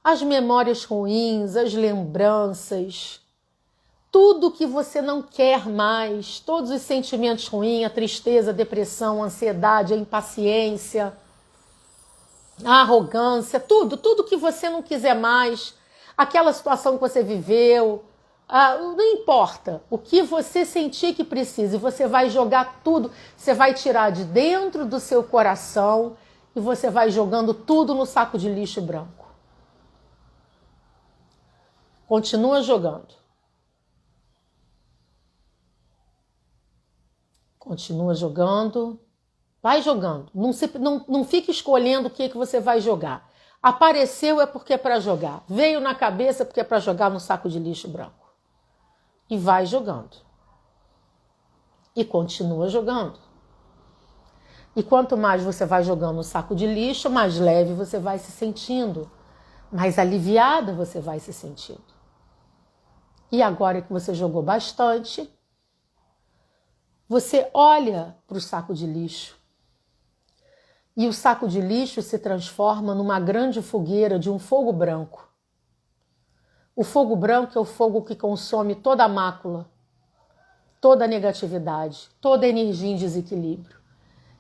As memórias ruins, as lembranças, tudo que você não quer mais, todos os sentimentos ruins, a tristeza, a depressão, a ansiedade, a impaciência, a arrogância, tudo que você não quiser mais, aquela situação que você viveu, não importa, o que você sentir que precisa, e você vai jogar tudo, você vai tirar de dentro do seu coração e você vai jogando tudo no saco de lixo branco. Continua jogando. Continua jogando, vai jogando. Não fique escolhendo o que você vai jogar. Apareceu é porque é para jogar. Veio na cabeça porque é para jogar no saco de lixo branco. E vai jogando. E continua jogando. E quanto mais você vai jogando no saco de lixo, mais leve você vai se sentindo. Mais aliviada você vai se sentindo. E agora que você jogou bastante, você olha para o saco de lixo e o saco de lixo se transforma numa grande fogueira de um fogo branco. O fogo branco é o fogo que consome toda a mácula, toda a negatividade, toda a energia em desequilíbrio.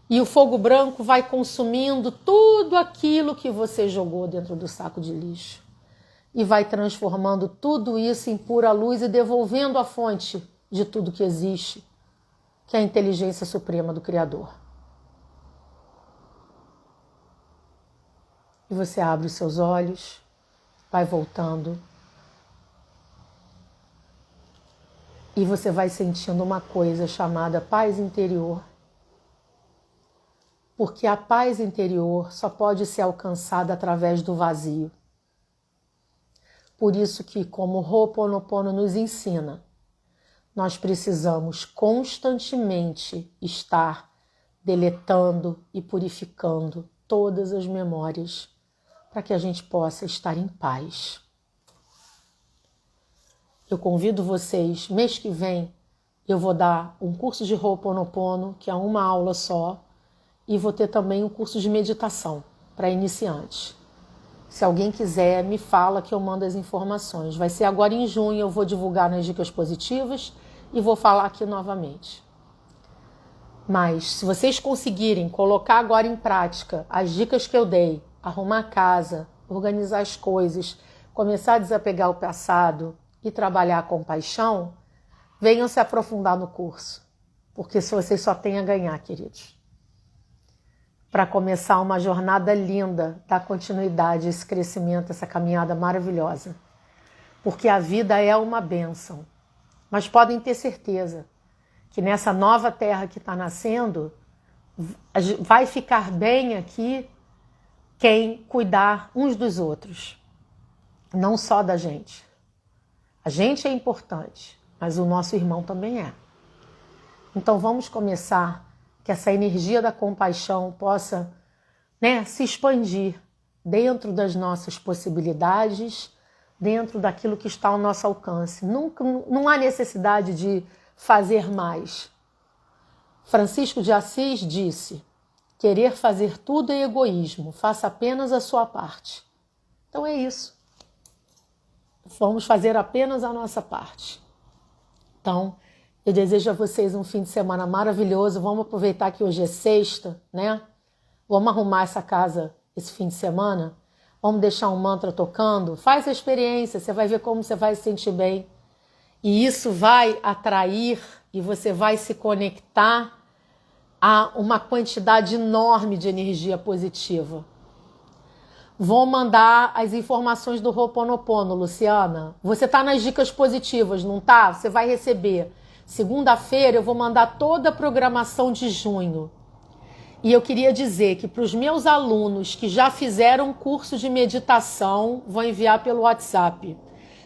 E o fogo branco vai consumindo tudo aquilo que você jogou dentro do saco de lixo e vai transformando tudo isso em pura luz e devolvendo a fonte de tudo que existe, que é a inteligência suprema do Criador. E você abre os seus olhos, vai voltando. E você vai sentindo uma coisa chamada paz interior. Porque a paz interior só pode ser alcançada através do vazio. Por isso que, como Ho'oponopono nos ensina, nós precisamos constantemente estar deletando e purificando todas as memórias para que a gente possa estar em paz. Eu convido vocês, mês que vem, eu vou dar um curso de Ho'oponopono, que é uma aula só, e vou ter também um curso de meditação para iniciantes. Se alguém quiser, me fala que eu mando as informações. Vai ser agora em junho, eu vou divulgar nas dicas positivas e vou falar aqui novamente. Mas se vocês conseguirem colocar agora em prática as dicas que eu dei, arrumar a casa, organizar as coisas, começar a desapegar o passado e trabalhar a compaixão, venham se aprofundar no curso, porque vocês só têm a ganhar, queridos. Para começar uma jornada linda, dar continuidade a esse crescimento, essa caminhada maravilhosa. Porque a vida é uma bênção. Mas podem ter certeza que nessa nova terra que está nascendo, vai ficar bem aqui quem cuidar uns dos outros. Não só da gente. A gente é importante, mas o nosso irmão também é. Então vamos começar que essa energia da compaixão possa, se expandir dentro das nossas possibilidades, dentro daquilo que está ao nosso alcance. Não há necessidade de fazer mais. Francisco de Assis disse: querer fazer tudo é egoísmo, faça apenas a sua parte. Então é isso. Vamos fazer apenas a nossa parte. Então, eu desejo a vocês um fim de semana maravilhoso. Vamos aproveitar que hoje é sexta, Vamos arrumar essa casa esse fim de semana. Vamos deixar um mantra tocando. Faz a experiência, você vai ver como você vai se sentir bem. E isso vai atrair e você vai se conectar a uma quantidade enorme de energia positiva. Vou mandar as informações do Ho'oponopono, Luciana. Você está nas dicas positivas, não tá? Você vai receber. Segunda-feira eu vou mandar toda a programação de junho. E eu queria dizer que para os meus alunos que já fizeram curso de meditação, vou enviar pelo WhatsApp.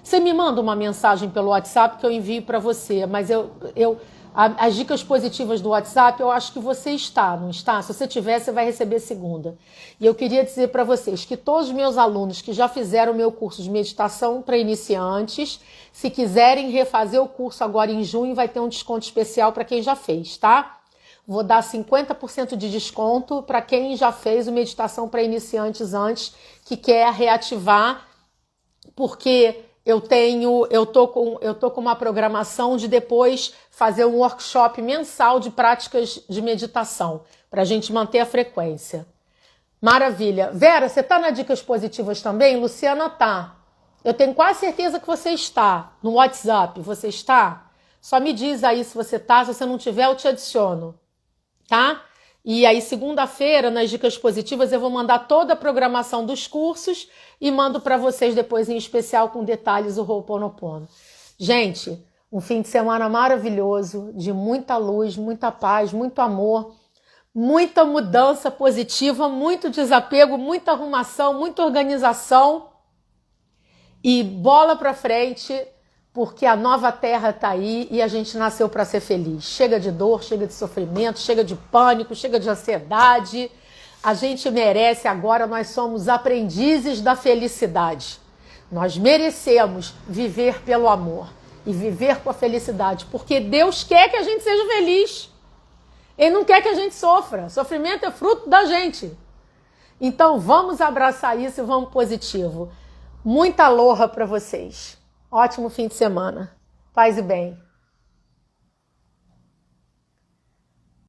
Você me manda uma mensagem pelo WhatsApp que eu envio para você, mas as dicas positivas do WhatsApp, eu acho que você está, não está? Se você tiver, você vai receber segunda. E eu queria dizer para vocês que todos os meus alunos que já fizeram o meu curso de meditação para iniciantes, se quiserem refazer o curso agora em junho, vai ter um desconto especial para quem já fez, tá? Vou dar 50% de desconto para quem já fez o meditação para iniciantes antes, que quer reativar, porque eu tô com uma programação de depois fazer um workshop mensal de práticas de meditação, para a gente manter a frequência. Maravilha. Vera, você está nas dicas positivas também? Luciana tá. Eu tenho quase certeza que você está no WhatsApp. Você está? Só me diz aí se você está. Se você não tiver, eu te adiciono. Tá? E aí, segunda-feira, nas dicas positivas, eu vou mandar toda a programação dos cursos e mando para vocês depois, em especial, com detalhes, o Ho'oponopono. Gente, um fim de semana maravilhoso, de muita luz, muita paz, muito amor, muita mudança positiva, muito desapego, muita arrumação, muita organização e bola para frente, porque a nova terra está aí e a gente nasceu para ser feliz. Chega de dor, chega de sofrimento, chega de pânico, chega de ansiedade. A gente merece agora, nós somos aprendizes da felicidade. Nós merecemos viver pelo amor e viver com a felicidade, porque Deus quer que a gente seja feliz. Ele não quer que a gente sofra. Sofrimento é fruto da gente. Então vamos abraçar isso e vamos positivo. Muita aloha para vocês. Ótimo fim de semana. Paz e bem.